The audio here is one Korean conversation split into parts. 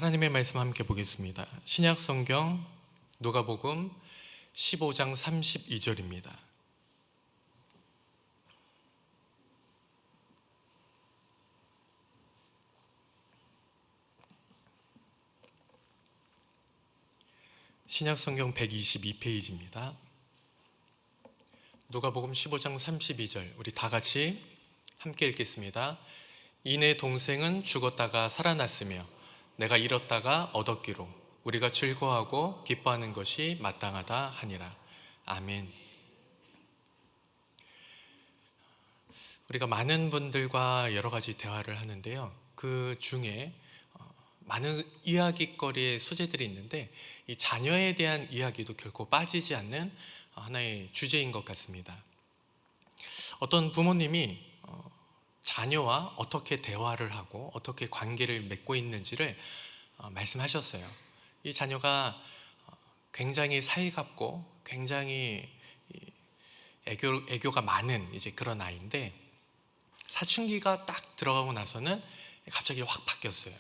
하나님의 말씀 함께 보겠습니다. 신약 성경 누가복음 15장 32절입니다. 신약 성경 122페이지입니다. 누가복음 15장 32절 우리 다 같이 함께 읽겠습니다. 이내 동생은 죽었다가 살아났으며 내가 잃었다가 얻었기로 우리가 즐거워하고 기뻐하는 것이 마땅하다 하니라. 아멘. 우리가 많은 분들과 여러 가지 대화를 하는데요, 그 중에 많은 이야기거리의 소재들이 있는데 이 자녀에 대한 이야기도 결코 빠지지 않는 하나의 주제인 것 같습니다. 어떤 부모님이 자녀와 어떻게 대화를 하고 어떻게 관계를 맺고 있는지를 말씀하셨어요. 이 자녀가 굉장히 살갑고 굉장히 애교가 많은 이제 그런 아이인데 사춘기가 딱 들어가고 나서는 갑자기 확 바뀌었어요.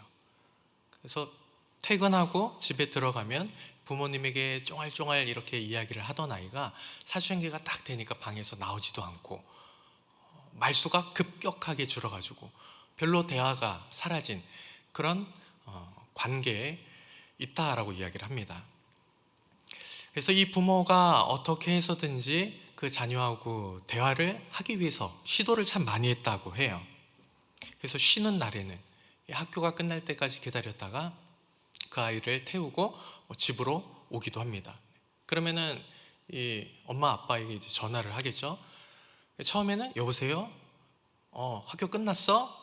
그래서 퇴근하고 집에 들어가면 부모님에게 쫑알쫑알 이렇게 이야기를 하던 아이가 사춘기가 딱 되니까 방에서 나오지도 않고 말수가 급격하게 줄어가지고 별로 대화가 사라진 그런 관계에 있다라고 이야기를 합니다. 그래서 이 부모가 어떻게 해서든지 그 자녀하고 대화를 하기 위해서 시도를 참 많이 했다고 해요. 그래서 쉬는 날에는 학교가 끝날 때까지 기다렸다가 그 아이를 태우고 집으로 오기도 합니다. 그러면은 이 엄마 아빠에게 이제 전화를 하겠죠. 처음에는 여보세요? 학교 끝났어?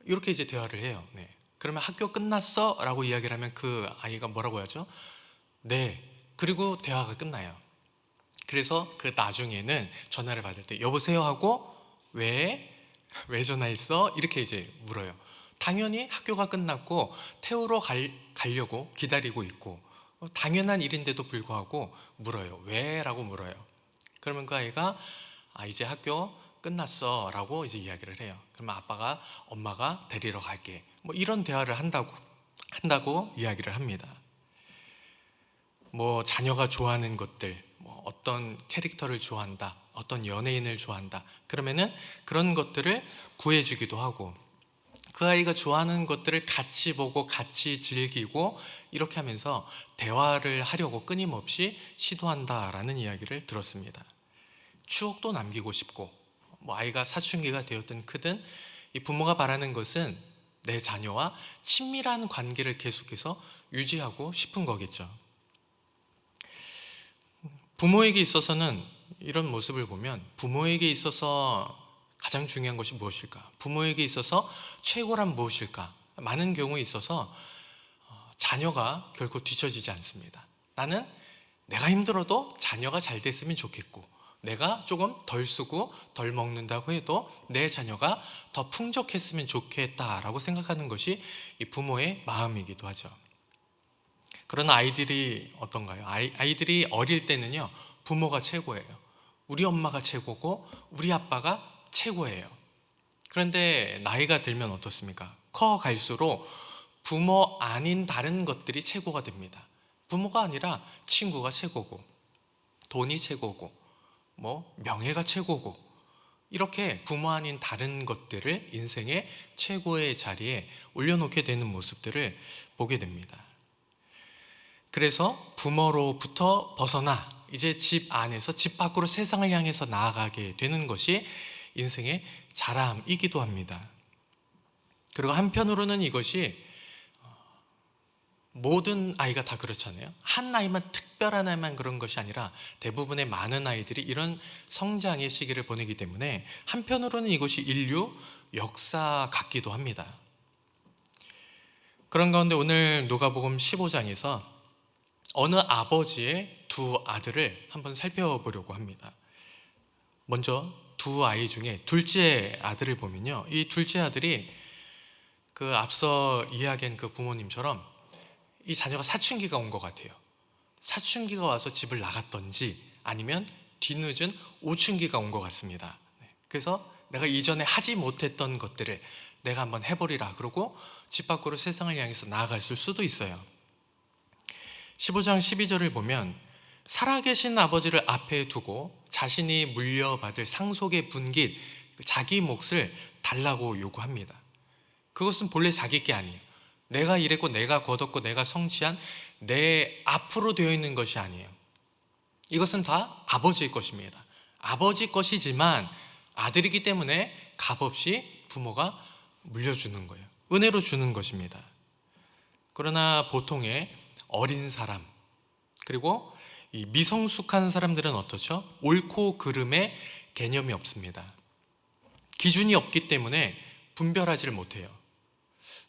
이렇게 이제 대화를 해요. 네. 그러면 학교 끝났어? 라고 이야기를 하면 그 아이가 뭐라고 하죠? 네. 그리고 대화가 끝나요. 그래서 그 나중에는 전화를 받을 때 여보세요? 하고 왜 전화했어? 이렇게 이제 물어요. 당연히 학교가 끝났고 태우러 가려고 기다리고 있고 당연한 일인데도 불구하고 물어요. 왜? 라고 물어요. 그러면 그 아이가 이제 학교 끝났어 라고 이제 이야기를 해요. 그러면 엄마가 데리러 갈게, 뭐 이런 대화를 한다고 이야기를 합니다. 뭐 자녀가 좋아하는 것들, 뭐 어떤 캐릭터를 좋아한다, 어떤 연예인을 좋아한다, 그러면은 그런 것들을 구해주기도 하고 그 아이가 좋아하는 것들을 같이 보고 같이 즐기고 이렇게 하면서 대화를 하려고 끊임없이 시도한다라는 이야기를 들었습니다. 추억도 남기고 싶고 뭐 아이가 사춘기가 되었든 크든 이 부모가 바라는 것은 내 자녀와 친밀한 관계를 계속해서 유지하고 싶은 거겠죠. 부모에게 있어서는 이런 모습을 보면 부모에게 있어서 가장 중요한 것이 무엇일까? 부모에게 있어서 최고란 무엇일까? 많은 경우에 있어서 자녀가 결코 뒤처지지 않습니다. 나는 내가 힘들어도 자녀가 잘 됐으면 좋겠고 내가 조금 덜 쓰고 덜 먹는다고 해도 내 자녀가 더 풍족했으면 좋겠다라고 생각하는 것이 이 부모의 마음이기도 하죠. 그런 아이들이 어떤가요? 아이들이 어릴 때는요, 부모가 최고예요. 우리 엄마가 최고고 우리 아빠가 최고예요. 그런데 나이가 들면 어떻습니까? 커갈수록 부모 아닌 다른 것들이 최고가 됩니다. 부모가 아니라 친구가 최고고 돈이 최고고 뭐 명예가 최고고 이렇게 부모 아닌 다른 것들을 인생의 최고의 자리에 올려놓게 되는 모습들을 보게 됩니다. 그래서 부모로부터 벗어나 이제 집 안에서 집 밖으로 세상을 향해서 나아가게 되는 것이 인생의 자람이기도 합니다. 그리고 한편으로는 이것이 모든 아이가 다 그렇잖아요. 한 아이만, 특별한 아이만 그런 것이 아니라 대부분의 많은 아이들이 이런 성장의 시기를 보내기 때문에 한편으로는 이것이 인류 역사 같기도 합니다. 그런 가운데 오늘 누가복음 15장에서 어느 아버지의 두 아들을 한번 살펴보려고 합니다. 먼저 두 아이 중에 둘째 아들을 보면요, 이 둘째 아들이 그 앞서 이야기한 그 부모님처럼 이 자녀가 사춘기가 온 것 같아요. 사춘기가 와서 집을 나갔던지 아니면 뒤늦은 오춘기가 온 것 같습니다. 그래서 내가 이전에 하지 못했던 것들을 내가 한번 해보리라 그러고 집 밖으로 세상을 향해서 나아갔을 수도 있어요. 15장 12절을 보면 살아계신 아버지를 앞에 두고 자신이 물려받을 상속의 분깃, 자기 몫을 달라고 요구합니다. 그것은 본래 자기 게 아니에요. 내가 일했고 내가 거뒀고 내가 성취한 내 앞으로 되어 있는 것이 아니에요. 이것은 다 아버지의 것입니다. 아버지 것이지만 아들이기 때문에 값없이 부모가 물려주는 거예요. 은혜로 주는 것입니다. 그러나 보통의 어린 사람, 그리고 이 미성숙한 사람들은 어떻죠? 옳고 그름의 개념이 없습니다. 기준이 없기 때문에 분별하지를 못해요.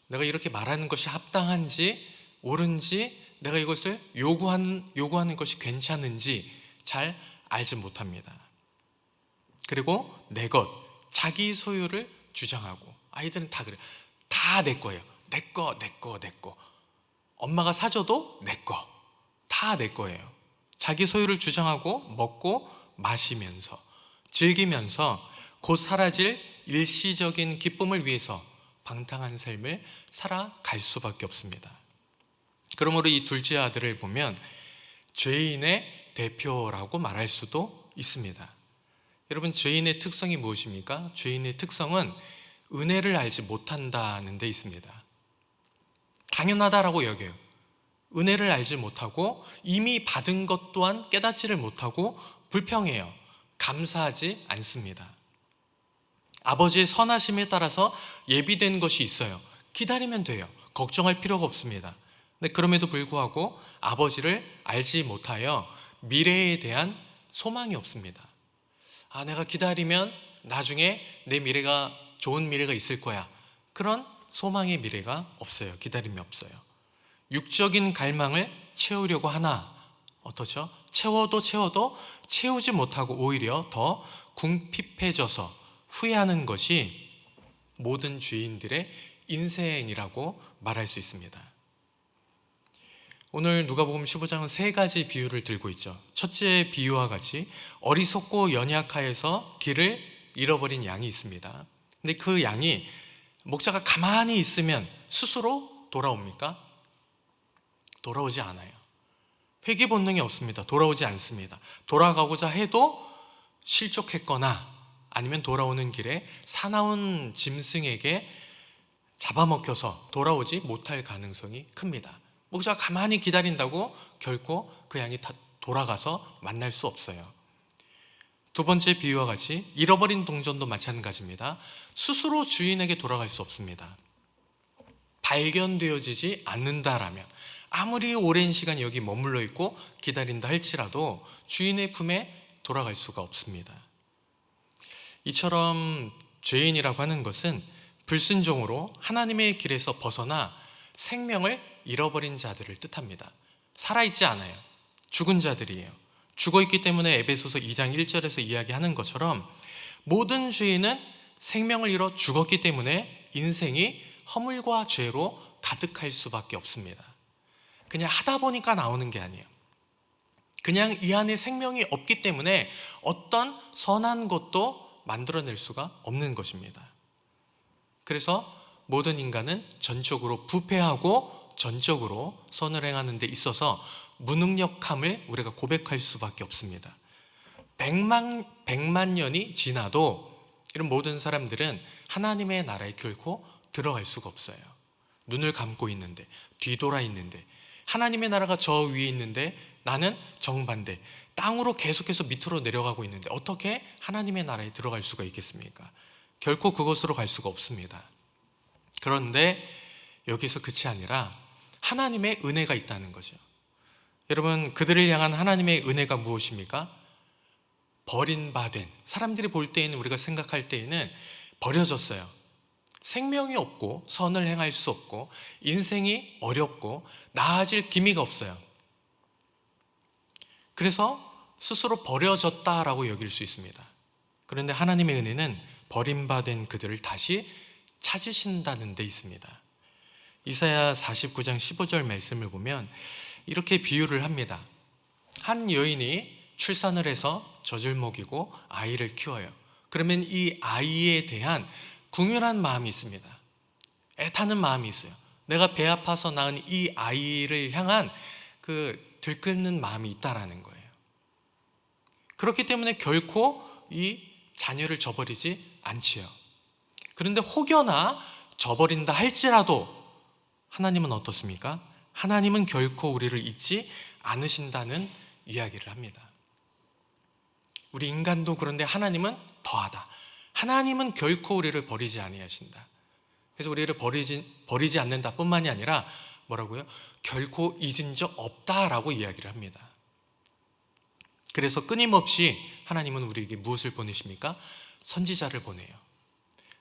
내가 이렇게 말하는 것이 합당한지 옳은지, 내가 이것을 요구하는 것이 괜찮은지 잘 알지 못합니다. 그리고 내 것, 자기 소유를 주장하고, 아이들은 다 그래요. 다 내 거예요. 내 거. 엄마가 사줘도 내 거. 다 내 거예요. 자기 소유를 주장하고 먹고 마시면서 즐기면서 곧 사라질 일시적인 기쁨을 위해서 방탕한 삶을 살아갈 수밖에 없습니다. 그러므로 이 둘째 아들을 보면 죄인의 대표라고 말할 수도 있습니다. 여러분, 죄인의 특성이 무엇입니까? 죄인의 특성은 은혜를 알지 못한다는 데 있습니다. 당연하다라고 여겨요. 은혜를 알지 못하고 이미 받은 것 또한 깨닫지를 못하고 불평해요. 감사하지 않습니다. 아버지의 선하심에 따라서 예비된 것이 있어요. 기다리면 돼요. 걱정할 필요가 없습니다. 근데 그럼에도 불구하고 아버지를 알지 못하여 미래에 대한 소망이 없습니다. 내가 기다리면 나중에 내 미래가 좋은 미래가 있을 거야. 그런 소망의 미래가 없어요. 기다림이 없어요. 육적인 갈망을 채우려고 하나 어떠죠? 채워도 채우지 못하고 오히려 더 궁핍해져서 후회하는 것이 모든 죄인들의 인생이라고 말할 수 있습니다. 오늘 누가복음 15장은 세 가지 비유를 들고 있죠. 첫째 비유와 같이 어리석고 연약하여서 길을 잃어버린 양이 있습니다. 근데 그 양이 목자가 가만히 있으면 스스로 돌아옵니까? 돌아오지 않아요. 회귀 본능이 없습니다. 돌아오지 않습니다. 돌아가고자 해도 실족했거나 아니면 돌아오는 길에 사나운 짐승에게 잡아먹혀서 돌아오지 못할 가능성이 큽니다. 목자가 가만히 기다린다고 결코 그 양이 다 돌아가서 만날 수 없어요. 두 번째 비유와 같이 잃어버린 동전도 마찬가지입니다. 스스로 주인에게 돌아갈 수 없습니다. 발견되어지지 않는다라면 아무리 오랜 시간 여기 머물러 있고 기다린다 할지라도 주인의 품에 돌아갈 수가 없습니다. 이처럼 죄인이라고 하는 것은 불순종으로 하나님의 길에서 벗어나 생명을 잃어버린 자들을 뜻합니다. 살아있지 않아요. 죽은 자들이에요. 죽어있기 때문에 에베소서 2장 1절에서 이야기하는 것처럼 모든 죄인은 생명을 잃어 죽었기 때문에 인생이 허물과 죄로 가득할 수밖에 없습니다. 그냥 하다 보니까 나오는 게 아니에요. 그냥 이 안에 생명이 없기 때문에 어떤 선한 것도 만들어낼 수가 없는 것입니다. 그래서 모든 인간은 전적으로 부패하고 전적으로 선을 행하는 데 있어서 무능력함을 우리가 고백할 수밖에 없습니다. 100만 년이 지나도 이런 모든 사람들은 하나님의 나라에 결코 들어갈 수가 없어요. 눈을 감고 있는데, 뒤돌아 있는데, 하나님의 나라가 저 위에 있는데 나는 정반대, 땅으로 계속해서 밑으로 내려가고 있는데 어떻게 하나님의 나라에 들어갈 수가 있겠습니까? 결코 그것으로 갈 수가 없습니다. 그런데 여기서 끝이 아니라 하나님의 은혜가 있다는 거죠. 여러분, 그들을 향한 하나님의 은혜가 무엇입니까? 버림받은, 사람들이 볼 때에는, 우리가 생각할 때에는 버려졌어요. 생명이 없고 선을 행할 수 없고 인생이 어렵고 나아질 기미가 없어요. 그래서 스스로 버려졌다라고 여길 수 있습니다. 그런데 하나님의 은혜는 버림받은 그들을 다시 찾으신다는 데 있습니다. 이사야 49장 15절 말씀을 보면 이렇게 비유를 합니다. 한 여인이 출산을 해서 젖을 먹이고 아이를 키워요. 그러면 이 아이에 대한 궁휼한 마음이 있습니다. 애타는 마음이 있어요. 내가 배 아파서 낳은 이 아이를 향한 그 들끓는 마음이 있다라는 거예요. 그렇기 때문에 결코 이 자녀를 저버리지 않지요. 그런데 혹여나 저버린다 할지라도 하나님은 어떻습니까? 하나님은 결코 우리를 잊지 않으신다는 이야기를 합니다. 우리 인간도 그런데 하나님은 더하다. 하나님은 결코 우리를 버리지 아니하신다. 그래서 우리를 버리지 않는다 뿐만이 아니라 뭐라고요? 결코 잊은 적 없다라고 이야기를 합니다. 그래서 끊임없이 하나님은 우리에게 무엇을 보내십니까? 선지자를 보내요.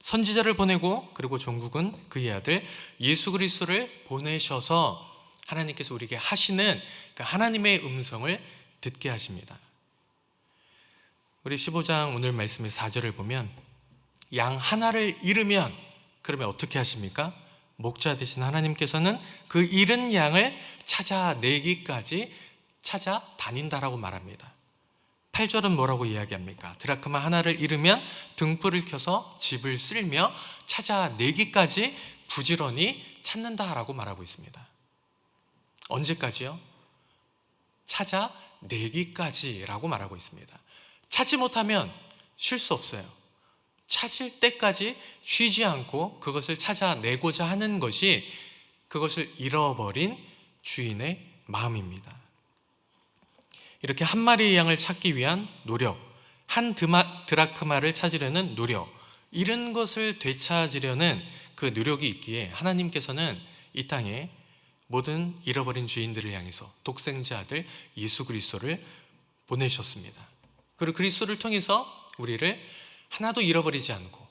선지자를 보내고 그리고 종국은 그의 아들 예수 그리스도를 보내셔서 하나님께서 우리에게 하시는 그 하나님의 음성을 듣게 하십니다. 우리 15장 오늘 말씀의 4절을 보면 양 하나를 잃으면 그러면 어떻게 하십니까? 목자 되신 하나님께서는 그 잃은 양을 찾아내기까지 찾아다닌다라고 말합니다. 8절은 뭐라고 이야기합니까? 드라크마 하나를 잃으면 등불을 켜서 집을 쓸며 찾아내기까지 부지런히 찾는다라고 말하고 있습니다. 언제까지요? 찾아내기까지라고 말하고 있습니다. 찾지 못하면 쉴 수 없어요. 찾을 때까지 쉬지 않고 그것을 찾아내고자 하는 것이 그것을 잃어버린 주인의 마음입니다. 이렇게 한 마리의 양을 찾기 위한 노력, 한 드라크마를 찾으려는 노력, 잃은 것을 되찾으려는 그 노력이 있기에 하나님께서는 이 땅에 모든 잃어버린 죄인들을 향해서 독생자 아들 예수 그리스도를 보내셨습니다. 그리고 그리스도를 통해서 우리를 하나도 잃어버리지 않고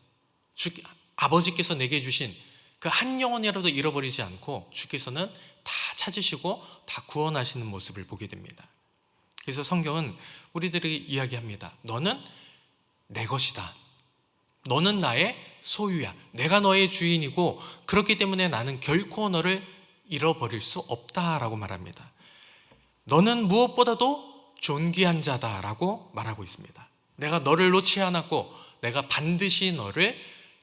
아버지께서 내게 주신 그 한 영혼이라도 잃어버리지 않고 주께서는 다 찾으시고 다 구원하시는 모습을 보게 됩니다. 그래서 성경은 우리들에게 이야기합니다. 너는 내 것이다. 너는 나의 소유야. 내가 너의 주인이고 그렇기 때문에 나는 결코 너를 잃어버릴 수 없다라고 말합니다. 너는 무엇보다도 존귀한 자다라고 말하고 있습니다. 내가 너를 놓지 않았고 내가 반드시 너를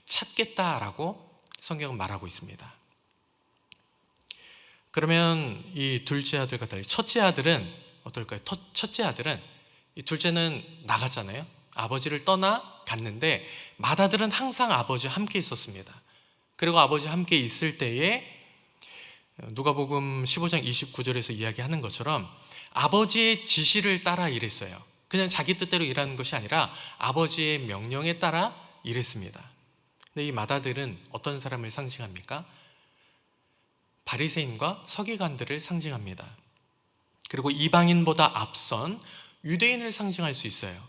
찾겠다라고 성경은 말하고 있습니다. 그러면 이 둘째 아들과 달리 첫째 아들은 어떨까요? 첫째 아들은, 이 둘째는 나갔잖아요. 아버지를 떠나 갔는데 맏아들은 항상 아버지와 함께 있었습니다. 그리고 아버지와 함께 있을 때에 누가복음 15장 29절에서 이야기하는 것처럼 아버지의 지시를 따라 일했어요. 그냥 자기 뜻대로 일하는 것이 아니라 아버지의 명령에 따라 일했습니다. 근데 이 맏아들은 어떤 사람을 상징합니까? 바리새인과 서기관들을 상징합니다. 그리고 이방인보다 앞선 유대인을 상징할 수 있어요.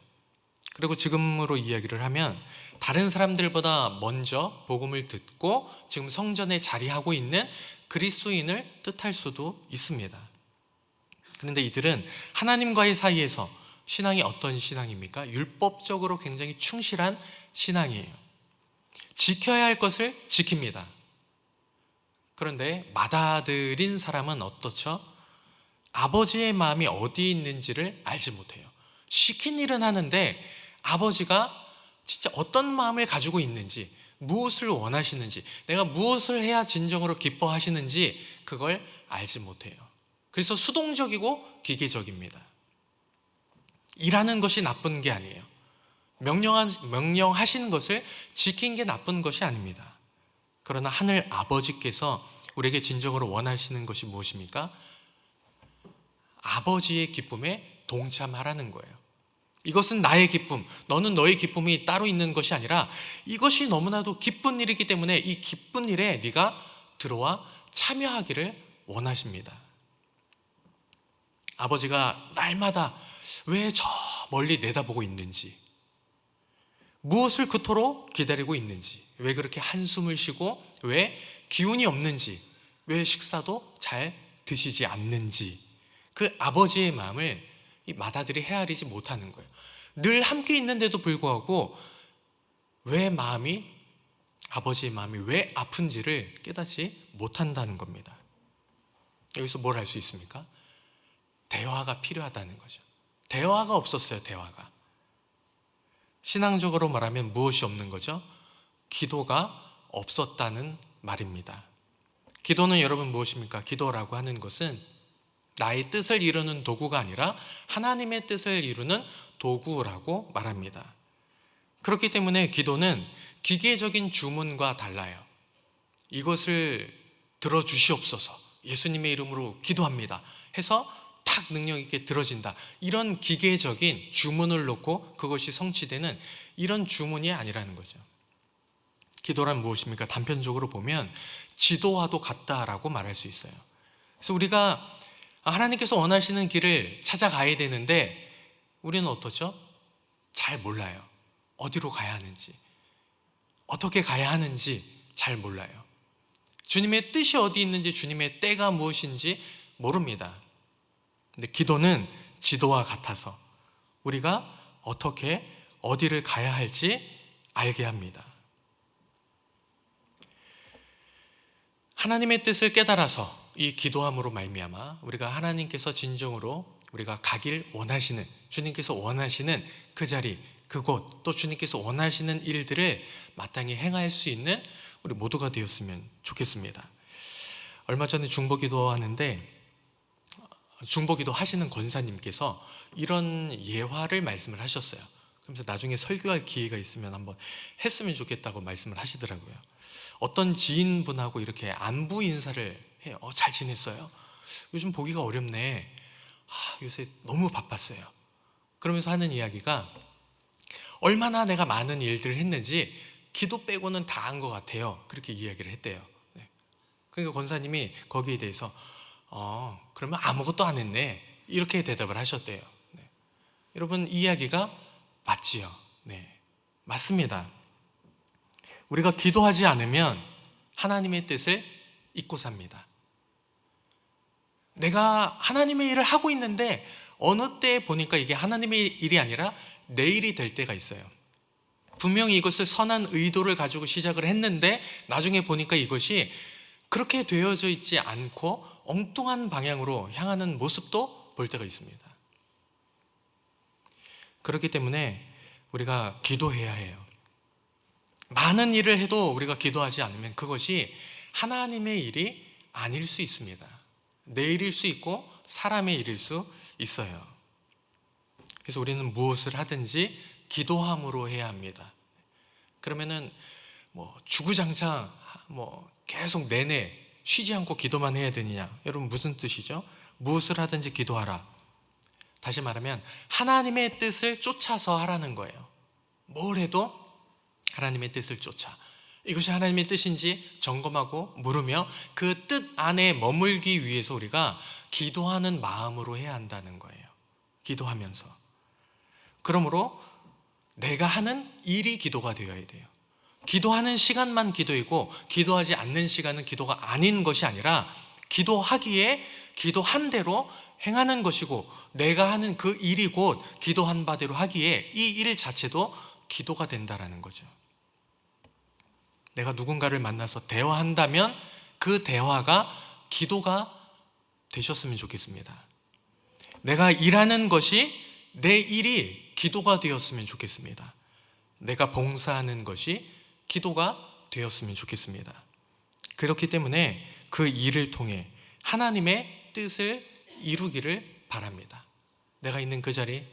그리고 지금으로 이야기를 하면 다른 사람들보다 먼저 복음을 듣고 지금 성전에 자리하고 있는 그리스도인을 뜻할 수도 있습니다. 그런데 이들은 하나님과의 사이에서 신앙이 어떤 신앙입니까? 율법적으로 굉장히 충실한 신앙이에요. 지켜야 할 것을 지킵니다. 그런데 맏아들인 사람은 어떻죠? 아버지의 마음이 어디 있는지를 알지 못해요. 시킨 일은 하는데 아버지가 진짜 어떤 마음을 가지고 있는지, 무엇을 원하시는지, 내가 무엇을 해야 진정으로 기뻐하시는지 그걸 알지 못해요. 그래서 수동적이고 기계적입니다. 일하는 것이 나쁜 게 아니에요. 명령하시는 것을 지킨 게 나쁜 것이 아닙니다. 그러나 하늘 아버지께서 우리에게 진정으로 원하시는 것이 무엇입니까? 아버지의 기쁨에 동참하라는 거예요. 이것은 나의 기쁨, 너는 너의 기쁨이 따로 있는 것이 아니라 이것이 너무나도 기쁜 일이기 때문에 이 기쁜 일에 네가 들어와 참여하기를 원하십니다. 아버지가 날마다 왜 저 멀리 내다보고 있는지, 무엇을 그토록 기다리고 있는지, 왜 그렇게 한숨을 쉬고 왜 기운이 없는지, 왜 식사도 잘 드시지 않는지, 그 아버지의 마음을 이 맏아들이 헤아리지 못하는 거예요. 늘 함께 있는데도 불구하고 왜 아버지의 마음이 왜 아픈지를 깨닫지 못한다는 겁니다. 여기서 뭘 알 수 있습니까? 대화가 필요하다는 거죠. 대화가 없었어요. 대화가. 신앙적으로 말하면 무엇이 없는 거죠? 기도가 없었다는 말입니다. 기도는 여러분 무엇입니까? 기도라고 하는 것은 나의 뜻을 이루는 도구가 아니라 하나님의 뜻을 이루는 도구라고 말합니다. 그렇기 때문에 기도는 기계적인 주문과 달라요. 이것을 들어주시옵소서, 예수님의 이름으로 기도합니다 해서 탁 능력 있게 들어진다, 이런 기계적인 주문을 놓고 그것이 성취되는 이런 주문이 아니라는 거죠. 기도란 무엇입니까? 단편적으로 보면 지도와도 같다라고 말할 수 있어요. 그래서 우리가 하나님께서 원하시는 길을 찾아가야 되는데 우리는 어떠죠? 잘 몰라요. 어디로 가야 하는지, 어떻게 가야 하는지 잘 몰라요. 주님의 뜻이 어디 있는지, 주님의 때가 무엇인지 모릅니다. 근데 기도는 지도와 같아서 우리가 어떻게 어디를 가야 할지 알게 합니다. 하나님의 뜻을 깨달아서 이 기도함으로 말미암아 우리가 하나님께서 진정으로 우리가 가길 원하시는, 주님께서 원하시는 그 자리, 그곳, 또 주님께서 원하시는 일들을 마땅히 행할 수 있는 우리 모두가 되었으면 좋겠습니다. 얼마 전에 중보기도 하는데 중보기도 하시는 권사님께서 이런 예화를 말씀을 하셨어요. 그러면서 나중에 설교할 기회가 있으면 한번 했으면 좋겠다고 말씀을 하시더라고요. 어떤 지인분하고 이렇게 안부 인사를 해요. 잘 지냈어요? 요즘 보기가 어렵네. 요새 너무 바빴어요. 그러면서 하는 이야기가 얼마나 내가 많은 일들을 했는지 기도 빼고는 다 한 것 같아요. 그렇게 이야기를 했대요. 그러니까 권사님이 거기에 대해서 그러면 아무것도 안 했네, 이렇게 대답을 하셨대요. 여러분, 이 이야기가 맞지요? 네, 맞습니다. 우리가 기도하지 않으면 하나님의 뜻을 잊고 삽니다. 내가 하나님의 일을 하고 있는데 어느 때 보니까 이게 하나님의 일이 아니라 내 일이 될 때가 있어요. 분명히 이것을 선한 의도를 가지고 시작을 했는데 나중에 보니까 이것이 그렇게 되어져 있지 않고 엉뚱한 방향으로 향하는 모습도 볼 때가 있습니다. 그렇기 때문에 우리가 기도해야 해요. 많은 일을 해도 우리가 기도하지 않으면 그것이 하나님의 일이 아닐 수 있습니다. 내 일일 수 있고 사람의 일일 수 있어요. 그래서 우리는 무엇을 하든지 기도함으로 해야 합니다. 그러면은 주구장창 계속 내내 쉬지 않고 기도만 해야 되느냐? 여러분, 무슨 뜻이죠? 무엇을 하든지 기도하라. 다시 말하면 하나님의 뜻을 쫓아서 하라는 거예요. 뭘 해도 하나님의 뜻을 쫓아, 이것이 하나님의 뜻인지 점검하고 물으며 그 뜻 안에 머물기 위해서 우리가 기도하는 마음으로 해야 한다는 거예요. 기도하면서. 그러므로 내가 하는 일이 기도가 되어야 돼요. 기도하는 시간만 기도이고 기도하지 않는 시간은 기도가 아닌 것이 아니라 기도하기에 기도한 대로 행하는 것이고 내가 하는 그 일이 곧 기도한 바대로 하기에 이 일 자체도 기도가 된다라는 거죠. 내가 누군가를 만나서 대화한다면 그 대화가 기도가 되셨으면 좋겠습니다. 내가 일하는 것이, 내 일이 기도가 되었으면 좋겠습니다. 내가 봉사하는 것이 기도가 되었으면 좋겠습니다. 그렇기 때문에 그 일을 통해 하나님의 뜻을 이루기를 바랍니다. 내가 있는 그 자리,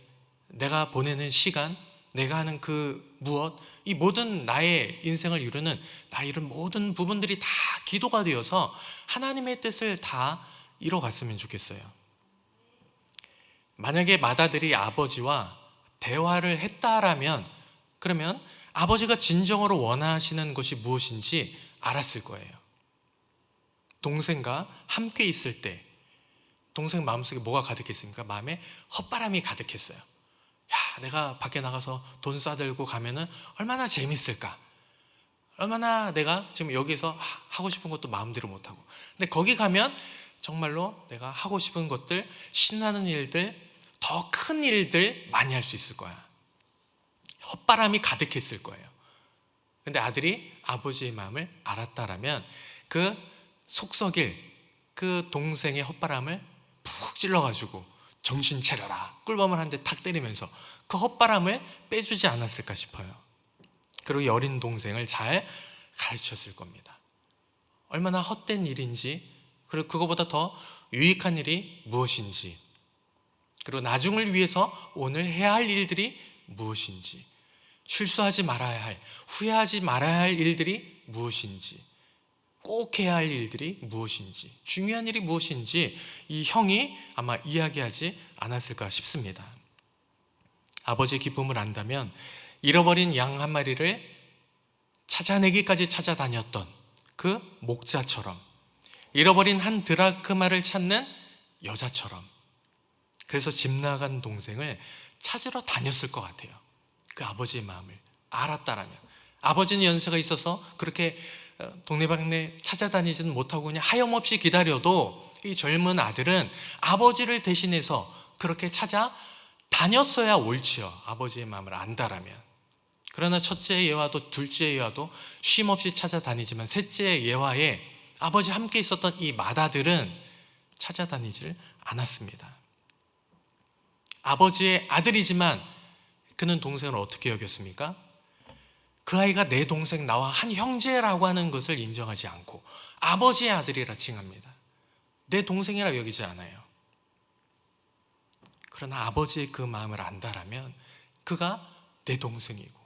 내가 보내는 시간, 내가 하는 그 무엇, 이 모든 나의 인생을 이루는 나의 이런 모든 부분들이 다 기도가 되어서 하나님의 뜻을 다 이뤄갔으면 좋겠어요. 만약에 맏아들이 아버지와 대화를 했다라면, 그러면 아버지가 진정으로 원하시는 것이 무엇인지 알았을 거예요. 동생과 함께 있을 때 동생 마음속에 뭐가 가득했습니까? 마음에 헛바람이 가득했어요. 내가 밖에 나가서 돈 싸들고 가면은 얼마나 재밌을까? 얼마나 내가 지금 여기서 하고 싶은 것도 마음대로 못하고, 근데 거기 가면 정말로 내가 하고 싶은 것들, 신나는 일들, 더 큰 일들 많이 할 수 있을 거야. 헛바람이 가득했을 거예요. 근데 아들이 아버지의 마음을 알았다라면 그 속썩일 그 동생의 헛바람을 푹 찔러가지고 정신 차려라, 꿀밤을 한 대 탁 때리면서 그 헛바람을 빼주지 않았을까 싶어요. 그리고 이 어린 동생을 잘 가르쳤을 겁니다. 얼마나 헛된 일인지, 그리고 그거보다 더 유익한 일이 무엇인지, 그리고 나중을 위해서 오늘 해야 할 일들이 무엇인지, 실수하지 말아야 할, 후회하지 말아야 할 일들이 무엇인지, 꼭 해야 할 일들이 무엇인지, 중요한 일이 무엇인지 이 형이 아마 이야기하지 않았을까 싶습니다. 아버지의 기쁨을 안다면 잃어버린 양 한 마리를 찾아내기까지 찾아다녔던 그 목자처럼, 잃어버린 한 드라크마를 찾는 여자처럼, 그래서 집 나간 동생을 찾으러 다녔을 것 같아요. 그 아버지의 마음을 알았다라면. 아버지는 연세가 있어서 그렇게 동네방네 찾아다니지는 못하고 그냥 하염없이 기다려도 이 젊은 아들은 아버지를 대신해서 그렇게 찾아다녔어야 옳지요. 아버지의 마음을 안다라면. 그러나 첫째 예와도 둘째 예와도 쉼없이 찾아다니지만 셋째 예와에 아버지 함께 있었던 이 맏아들은 찾아다니질 않았습니다. 아버지의 아들이지만 그는 동생을 어떻게 여겼습니까? 그 아이가 내 동생, 나와 한 형제라고 하는 것을 인정하지 않고 아버지의 아들이라 칭합니다. 내 동생이라 여기지 않아요. 그러나 아버지의 그 마음을 안다라면 그가 내 동생이고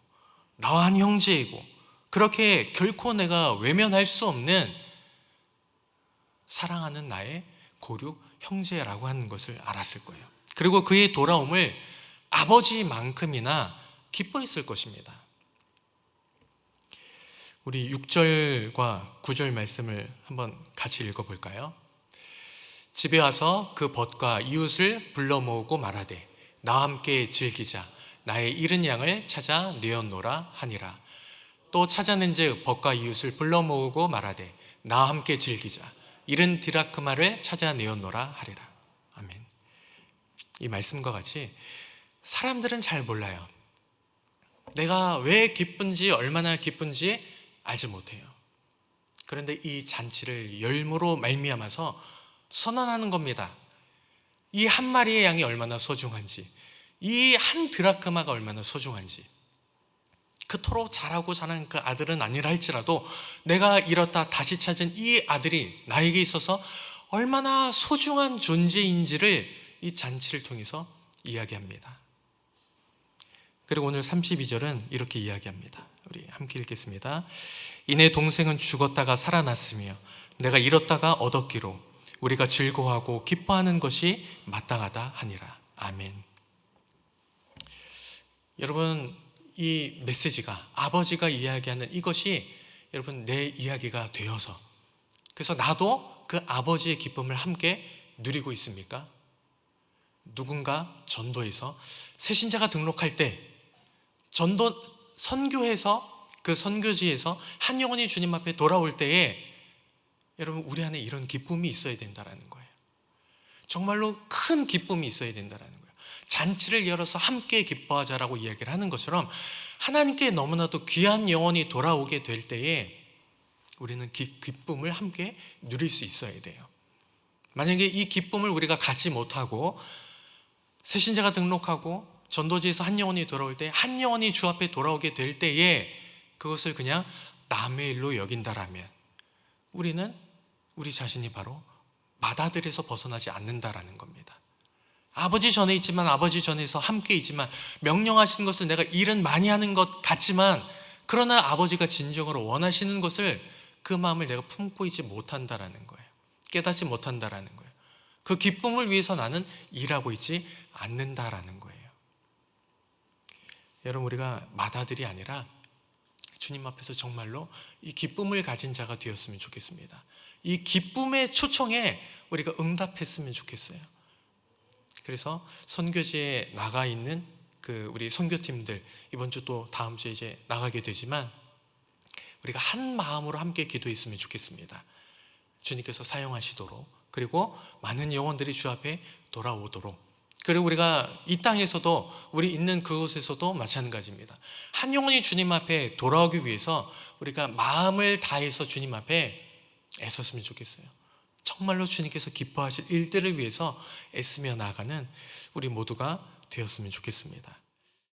나와 한 형제이고 그렇게 결코 내가 외면할 수 없는 사랑하는 나의 고륙 형제라고 하는 것을 알았을 거예요. 그리고 그의 돌아옴을 아버지만큼이나 기뻐했을 것입니다. 우리 6절과 9절 말씀을 한번 같이 읽어볼까요? 집에 와서 그 벗과 이웃을 불러 모으고 말하되 나와 함께 즐기자. 나의 잃은 양을 찾아 내었노라 하니라. 또 찾아낸즉 벗과 이웃을 불러 모으고 말하되 나와 함께 즐기자. 잃은 디라크마를 찾아 내었노라 하리라. 아멘. 이 말씀과 같이 사람들은 잘 몰라요. 내가 왜 기쁜지, 얼마나 기쁜지 알지 못해요. 그런데 이 잔치를 열무로 말미암아서 선언하는 겁니다. 이 한 마리의 양이 얼마나 소중한지, 이 한 드라크마가 얼마나 소중한지. 그토록 잘하고 자란 그 아들은 아니라 할지라도 내가 잃었다 다시 찾은 이 아들이 나에게 있어서 얼마나 소중한 존재인지를 이 잔치를 통해서 이야기합니다. 그리고 오늘 32절은 이렇게 이야기합니다. 우리 함께 읽겠습니다. 이내 동생은 죽었다가 살아났으며 내가 잃었다가 얻었기로 우리가 즐거워하고 기뻐하는 것이 마땅하다 하니라. 아멘. 여러분, 이 메시지가, 아버지가 이야기하는 이것이 여러분 내 이야기가 되어서, 그래서 나도 그 아버지의 기쁨을 함께 누리고 있습니까? 누군가 전도에서 새신자가 등록할 때 선교해서 그 선교지에서 한 영혼이 주님 앞에 돌아올 때에 여러분 우리 안에 이런 기쁨이 있어야 된다는 거예요. 정말로 큰 기쁨이 있어야 된다는 거예요. 잔치를 열어서 함께 기뻐하자라고 이야기를 하는 것처럼 하나님께 너무나도 귀한 영혼이 돌아오게 될 때에 우리는 기쁨을 함께 누릴 수 있어야 돼요. 만약에 이 기쁨을 우리가 갖지 못하고 새신자가 등록하고 전도지에서 한 영혼이 돌아올 때 한 영혼이 주 앞에 돌아오게 될 때에 그것을 그냥 남의 일로 여긴다라면 우리는 우리 자신이 바로 맏아들에서 벗어나지 않는다라는 겁니다. 아버지 전에 있지만, 아버지 전에서 함께 있지만, 명령하시는 것을 내가 일은 많이 하는 것 같지만, 그러나 아버지가 진정으로 원하시는 것을, 그 마음을 내가 품고 있지 못한다라는 거예요. 깨닫지 못한다라는 거예요. 그 기쁨을 위해서 나는 일하고 있지 않는다라는 거예요. 여러분, 우리가 맏아들이 아니라 주님 앞에서 정말로 이 기쁨을 가진 자가 되었으면 좋겠습니다. 이 기쁨의 초청에 우리가 응답했으면 좋겠어요. 그래서 선교지에 나가 있는 그 우리 선교팀들, 이번 주 또 다음 주에 이제 나가게 되지만 우리가 한 마음으로 함께 기도했으면 좋겠습니다. 주님께서 사용하시도록, 그리고 많은 영혼들이 주 앞에 돌아오도록. 그리고 우리가 이 땅에서도, 우리 있는 그곳에서도 마찬가지입니다. 한 영혼이 주님 앞에 돌아오기 위해서 우리가 마음을 다해서 주님 앞에 애썼으면 좋겠어요. 정말로 주님께서 기뻐하실 일들을 위해서 애쓰며 나아가는 우리 모두가 되었으면 좋겠습니다.